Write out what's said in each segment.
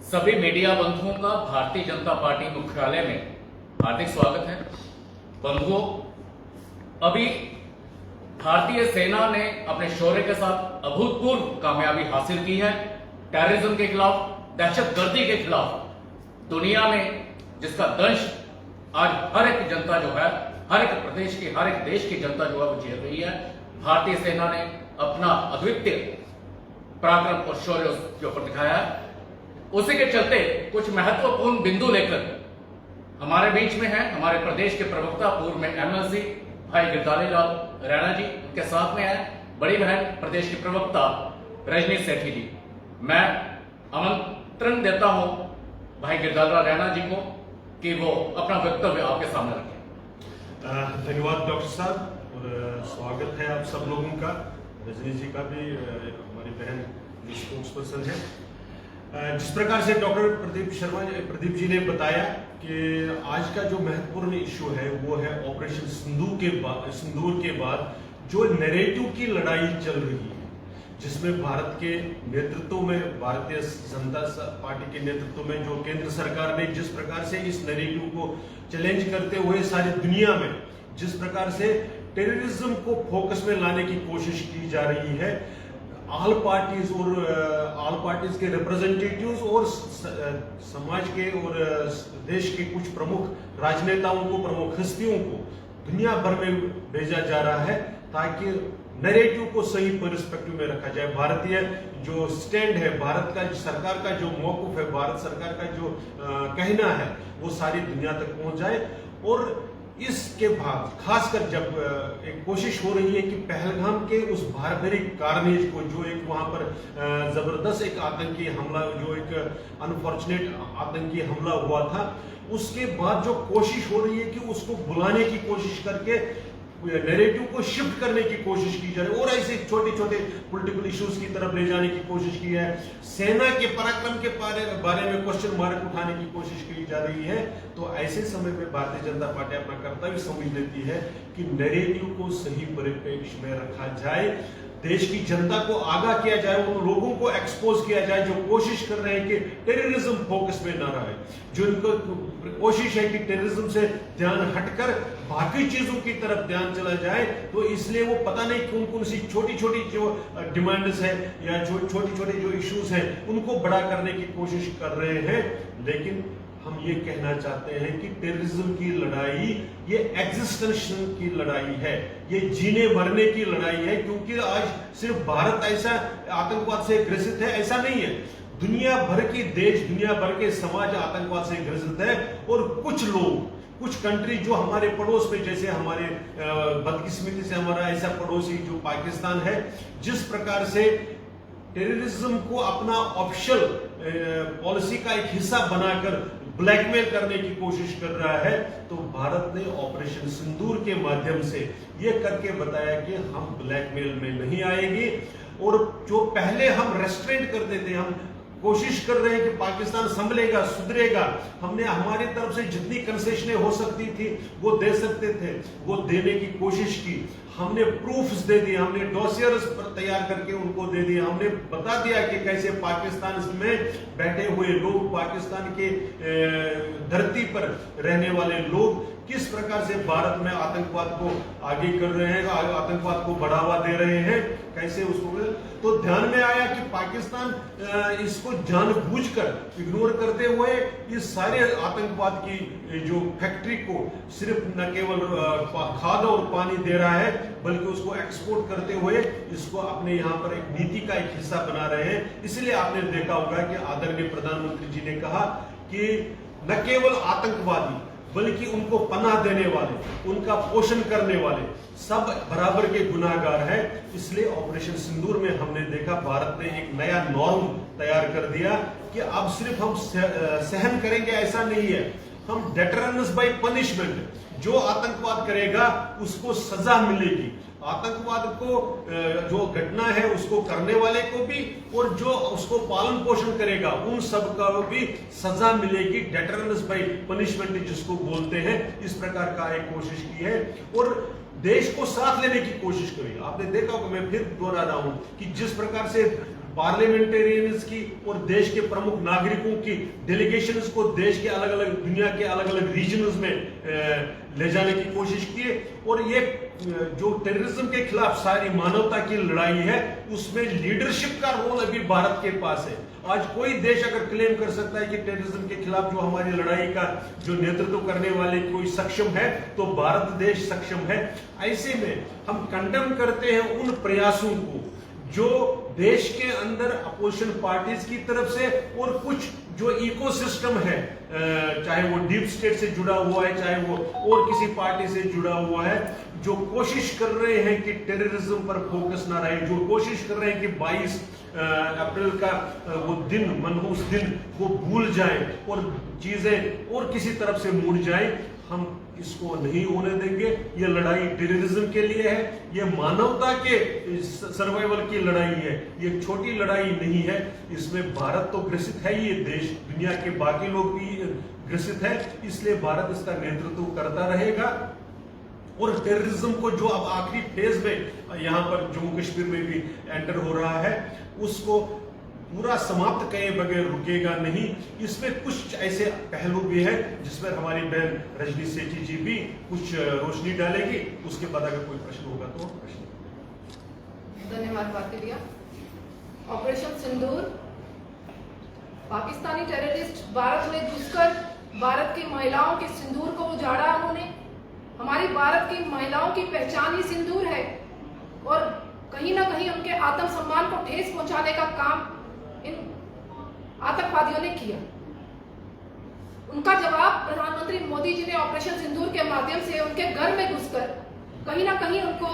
सभी मीडिया बंधुओं का भारतीय जनता पार्टी मुख्यालय में हार्दिक स्वागत है। बंधुओं, अभी भारतीय सेना ने अपने शौर्य के साथ अभूतपूर्व कामयाबी हासिल की है। टेररिज्म के खिलाफ, दहशतगर्दी के खिलाफ दुनिया में जिसका दंश आज हर एक जनता जो है, हर एक प्रदेश की, हर एक देश की जनता जो है वो झेल रही है, भारतीय सेना ने अपना अद्वितीय पराक्रम और शौर्य उसके ऊपर दिखाया है। उसी के चलते कुछ महत्वपूर्ण बिंदु लेकर हमारे बीच में है हमारे प्रदेश के प्रवक्ता, पूर्व में एमएलसी भाई गिरधारी लाल रैना जी, उनके साथ में है बड़ी बहन प्रदेश की प्रवक्ता रजनी सेठी जी। मैं आमंत्रण देता हूं भाई गिरधारी लाल रैना जी को कि वो अपना वक्तव्य आपके सामने रखें। धन्यवाद डॉक्टर साहब, और स्वागत है आप सब लोगों का, रजनी जी का भी, हमारी बहन स्पोक्स पर्सन है। जिस प्रकार से डॉक्टर प्रदीप जी ने बताया कि आज का जो महत्वपूर्ण इश्यू है वो है ऑपरेशन सिंदूर के बाद जो नैरेटिव की लड़ाई चल रही है, जिसमें भारत के नेतृत्व में, भारतीय जनता पार्टी के नेतृत्व में जो केंद्र सरकार ने जिस प्रकार से इस नैरेटिव को चैलेंज करते हुए सारी दुनिया में जिस प्रकार से टेररिज्म को फोकस में लाने की कोशिश की जा रही है, ऑल पार्टीज के रिप्रेजेंटेटिव्स और समाज के और देश के कुछ प्रमुख राजनेताओं को, प्रमुख हस्तियों को दुनिया भर में भेजा जा रहा है ताकि नैरेटिव को सही पर्सपेक्टिव में रखा जाए। भारतीय जो स्टैंड है, भारत का सरकार का जो मौक़िफ़ है, भारत सरकार का जो कहना है वो सारी दुनिया तक पहुंच जाए। और इसके बाद खासकर जब एक कोशिश हो रही है कि पहलगाम के उस बारबरिक कार्नेज को, जो एक वहां पर जबरदस्त एक आतंकी हमला, जो एक अनफॉर्चुनेट आतंकी हमला हुआ था, उसके बाद जो कोशिश हो रही है कि उसको बुलाने की कोशिश करके नैरेटिव को शिफ्ट करने की कोशिश की जा रही है और ऐसे छोटे छोटे पॉलिटिकल इश्यूज की तरफ ले जाने की कोशिश की है। सेना के पराक्रम के बारे में क्वेश्चन मार्क उठाने की कोशिश की जा रही है। तो ऐसे समय में भारतीय जनता पार्टी अपना कर्तव्य समझ लेती है कि नैरेटिव को सही परिप्रेक्ष्य में रखा जाए, देश की जनता को आगाह किया जाए, उन लोगों को एक्सपोज किया जाए जो कोशिश कर रहे हैं कि टेररिज्म फोकस में ना रहे, जो उनको कोशिश है कि टेररिज्म से ध्यान हटकर बाकी चीजों की तरफ ध्यान चला जाए। तो इसलिए वो पता नहीं कौन कौन सी छोटी छोटी जो डिमांड्स है या छोटी छोटी जो इश्यूज हैं उनको बड़ा करने की कोशिश कर रहे हैं। लेकिन हम ये कहना चाहते हैं कि टेररिज्म की लड़ाई ये एग्जिस्टेंशन की लड़ाई है, ये जीने मरने की लड़ाई है, क्योंकि आज सिर्फ भारत ऐसा आतंकवाद से ग्रसित है ऐसा नहीं है, दुनिया भर के देश, दुनिया भर के समाज आतंकवाद से ग्रसित है। और कुछ लोग, कुछ कंट्री जो हमारे पड़ोस में, जैसे हमारे बदकिस्मती से हमारा ऐसा पड़ोसी जो पाकिस्तान है, जिस प्रकार से टेररिज्म को अपना ऑफिशियल पॉलिसी का एक हिस्सा बनाकर ब्लैकमेल करने की कोशिश कर रहा है, तो भारत ने ऑपरेशन सिंदूर के माध्यम से यह करके बताया कि हम ब्लैकमेल में नहीं आएंगे। और जो पहले हम रेस्ट्रेंट करते थे, हम कोशिश कर रहे हैं कि पाकिस्तान संभलेगा, सुधरेगा, हमने हमारी तरफ से जितनी कंसेशनें हो सकती थी वो दे सकते थे, वो देने की कोशिश की, हमने प्रूफ्स दे दिए, हमने डॉसियर्स तैयार करके उनको दे दिया, हमने बता दिया कि कैसे पाकिस्तान में बैठे हुए लोग, पाकिस्तान के धरती पर रहने वाले लोग किस प्रकार से भारत में आतंकवाद को आगे कर रहे हैं, आतंकवाद को बढ़ावा दे रहे हैं, कैसे उसको। तो ध्यान में आया कि पाकिस्तान इसको जानबूझकर इग्नोर करते हुए इस सारे आतंकवाद की जो फैक्ट्री को सिर्फ न केवल खाद और पानी दे रहा है, बल्कि उसको एक्सपोर्ट करते हुए इसको अपने यहाँ पर एक नीति का एक हिस्सा बना रहे हैं। इसलिए आपने देखा होगा कि आदरणीय प्रधानमंत्री जी ने कहा कि न केवल आतंकवादी बल्कि उनको पनाह देने वाले, उनका पोषण करने वाले सब बराबर के गुनाहगार हैं। इसलिए ऑपरेशन सिंदूर में हमने देखा भारत ने एक नया नॉर्म तैयार कर दिया कि अब सिर्फ हम सहन करेंगे ऐसा नहीं है, हम डेटरेंस बाय पनिशमेंट, जो आतंकवाद करेगा उसको सजा मिलेगी, आतंकवाद को जो घटना है उसको करने वाले को भी और जो उसको पालन पोषण करेगा उन सब का भी सजा मिलेगी, डेटरेंस बाय पनिशमेंट जिसको बोलते हैं। इस प्रकार का एक कोशिश की है और देश को साथ लेने की कोशिश करी। आपने देखा होगा, मैं फिर दोहरा रहा हूं कि जिस प्रकार से पार्लियामेंटेरियंस की और देश के प्रमुख नागरिकों की डेलीगेशंस को देश के अलग अलग दुनिया के अलग अलग रीजन्स में ले जाने की कोशिश की है। और ये जो टेररिज्म के खिलाफ सारी मानवता की लड़ाई है उसमें लीडरशिप का रोल अभी भारत के पास है। आज कोई देश अगर क्लेम कर सकता है कि टेररिज्म के खिलाफ जो हमारी लड़ाई का जो नेतृत्व करने वाले कोई सक्षम है तो भारत देश सक्षम है। ऐसे में हम कंडेम करते हैं उन प्रयासों को जो देश के अंदर अपोजिशन पार्टीज की तरफ से और कुछ जो इकोसिस्टम है, चाहे वो डीप स्टेट से जुड़ा हुआ है चाहे वो और किसी पार्टी से जुड़ा हुआ है, जो कोशिश कर रहे हैं कि टेररिज्म पर फोकस ना रहे, जो कोशिश कर रहे हैं कि 22 अप्रैल का वो दिन मनहूस दिन को भूल जाए और चीजें और किसी तरफ से मुड़ जाए, हम इसको नहीं होने देंगे। ये लड़ाई टेररिज्म के लिए है, ये मानवता के सर्वाइवल की लड़ाई है, ये छोटी लड़ाई नहीं है। इसमें भारत तो ग्रसित है, ये देश दुनिया के बाकी लोग भी ग्रसित है, इसलिए भारत इसका नेतृत्व करता रहेगा। और टेररिज्म को जो अब आखिरी फेज में यहाँ पर जम्मू कश्मीर में भी एंटर हो रहा है उसको पूरा समाप्त किए बगैर रुकेगा नहीं। इसमें कुछ ऐसे पहलू भी है जिसमें हमारी बहन रजनी सेठी जी भी कुछ रोशनी डालेगी। उसके बाद अगर कोई प्रश्न होगा तो प्रश्न। धन्यवाद भारती भैया। ऑपरेशन सिंदूर, पाकिस्तानी टेररिस्ट भारत में घुसकर भारत की महिलाओं के सिंदूर को उजाड़ा उन्होंने। हमारी भारत की महिलाओं की पहचान ही सिंदूर है और कहीं ना कहीं उनके आत्मसम्मान को ठेस पहुंचाने का काम इन आतंकवादियों ने किया। उनका जवाब प्रधानमंत्री मोदी जी ने ऑपरेशन सिंदूर के माध्यम से उनके घर में घुसकर कहीं ना कहीं उनको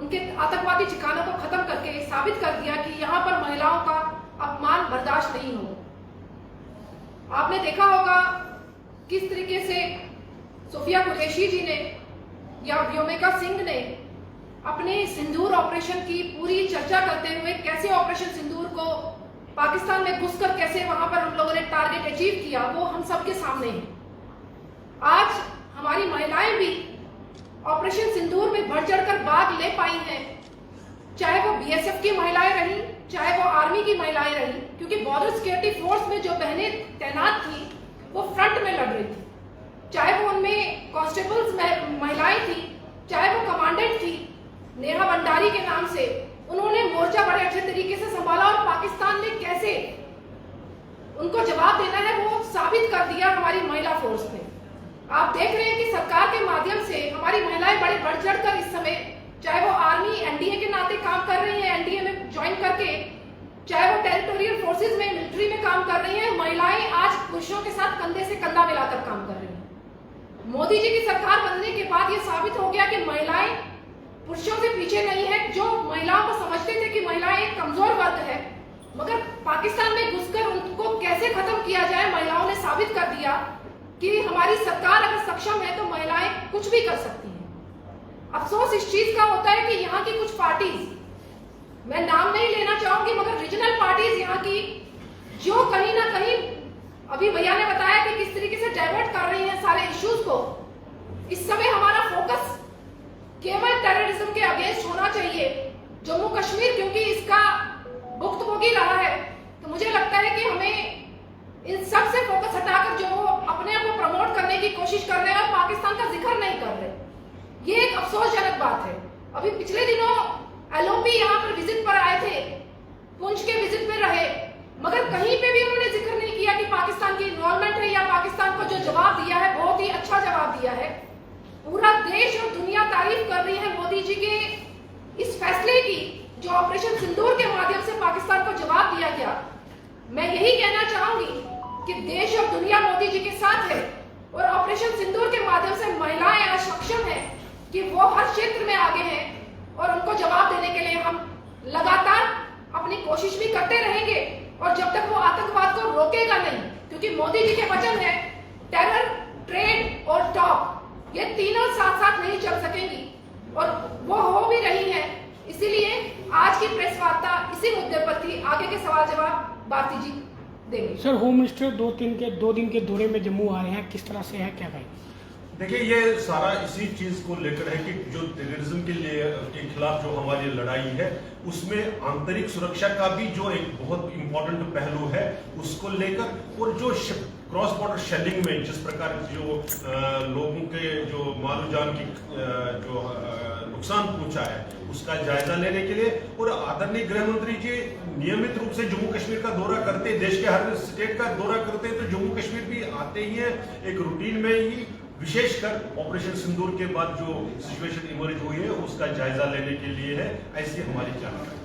उनके आतंकवादी ठिकानों को खत्म करके साबित कर दिया कि यहाँ पर महिलाओं का अपमान बर्दाश्त नहीं होगा। आपने देखा होगा किस तरीके से सोफिया कुरैशी जी ने या व्योमिका सिंह ने अपने सिंदूर ऑपरेशन की पूरी चर्चा करते हुए कैसे ऑपरेशन सिंदूर को पाकिस्तान में घुसकर कैसे वहां पर हम लोगों ने टारगेट अचीव किया, वो हम सबके सामने है। आज हमारी महिलाएं भी ऑपरेशन सिंदूर में बढ़ चढ़कर भाग ले पाई हैं, चाहे वो बीएसएफ की महिलाएं रही, चाहे वो आर्मी की महिलाएं रही, क्योंकि बॉर्डर सिक्योरिटी फोर्स में जो बहनें तैनात थी वो फ्रंट में लड़ रही थी, चाहे वो उनमें कांस्टेबल्स महिलाएं थी, चाहे वो कमांडेंट थी। नेहा भंडारी के नाम से उन्होंने मोर्चा बड़े अच्छे तरीके से संभाला और पाकिस्तान ने कैसे उनको जवाब देना है वो साबित कर दिया हमारी महिला फोर्स ने। आप देख रहे हैं कि सरकार के माध्यम से हमारी महिलाएं बड़े बढ़ चढ़कर इस समय, चाहे वो आर्मी एनडीए के नाते काम कर रही है, एनडीए में ज्वाइन करके, चाहे वो टेरिटोरियल फोर्सेज में मिलिट्री में काम कर रही है, महिलाएं आज पुरुषों के साथ कंधे से कंधा मिलाकर काम कर रही है। मोदी जी की सरकार बनने के बाद ये साबित हो गया कि महिलाएं पुरुषों से पीछे नहीं है। जो महिलाओं को समझते थे कि महिलाएं एक कमजोर वर्ग है, मगर पाकिस्तान में घुसकर उनको कैसे खत्म किया जाए महिलाओं ने साबित कर दिया कि हमारी सरकार अगर सक्षम है तो महिलाएं कुछ भी कर सकती हैं। अफसोस इस चीज का होता है कि यहाँ की कुछ पार्टीज, मैं नाम नहीं लेना चाहूंगी, मगर रीजनल पार्टीज यहाँ की जो कहीं ना कहीं, अभी भैया ने बताया कि किस तरीके से डाइवर्ट कर रही हैं सारे इश्यूज को। इस समय हमारा फोकस केवल टेररिज्म के अगेंस्ट होना चाहिए। जम्मू कश्मीर क्योंकि इसका भुक्तभोगी रहा है, तो मुझे लगता है कि हमें इन सब से फोकस हटाकर जो अपने आप को प्रमोट करने की कोशिश कर रहे हैं और पाकिस्तान का जिक्र नहीं कर रहे, ये एक अफसोसजनक बात है। अभी पिछले दिनों एलओपी यहाँ पर विजिट पर आए थे, पुंछ के विजिट में रहे, मगर कहीं पे भी उन्होंने जिक्र नहीं किया कि पाकिस्तान की इन्वॉल्वमेंट है या पाकिस्तान को जो जवाब दिया है बहुत ही अच्छा जवाब दिया है। पूरा देश और दुनिया तारीफ कर रही है मोदी जी के इस फैसले की जो ऑपरेशन सिंदूर के माध्यम से पाकिस्तान को जवाब दिया गया। मैं यही कहना चाहूंगी कि देश और दुनिया मोदी जी के साथ है और ऑपरेशन सिंदूर के माध्यम से महिलाएं आज सक्षम है कि वो हर क्षेत्र में आगे हैं और उनको जवाब देने के लिए हम लगातार अपनी कोशिश भी करते रहेंगे। और जब तक वो आतंकवाद को रोकेगा नहीं, क्योंकि मोदी जी के वचन है टेरर, ट्रेड और टॉक, ये तीनों साथ साथ नहीं चल सकेंगी और वो हो भी रही है। इसीलिए आज की प्रेस वार्ता इसी मुद्दे पर थी। आगे के सवाल जवाब भारती जी देंगे। सर, होम मिनिस्टर दो दिन के दौरे में जम्मू आ रहे हैं, किस तरह से है, क्या कहें? देखिए, ये सारा इसी चीज को लेकर है कि जो टेररिज्म के खिलाफ जो हमारी लड़ाई है, उसमें आंतरिक सुरक्षा का भी जो एक बहुत इंपॉर्टेंट पहलू है, उसको लेकर, और जो क्रॉस बॉर्डर शेलिंग में जिस प्रकार जो लोगों के जो मालो जान की जो नुकसान पहुंचा है, उसका जायजा लेने के लिए। और आदरणीय गृह मंत्री जी नियमित रूप से जम्मू कश्मीर का दौरा करते हैं, देश के हर स्टेट का दौरा करते हैं, तो जम्मू कश्मीर भी आते ही है एक रूटीन में ही, विशेषकर ऑपरेशन सिंदूर के बाद जो सिचुएशन इमर्ज हुई है उसका जायजा लेने के लिए है, ऐसी हमारी जानकारी।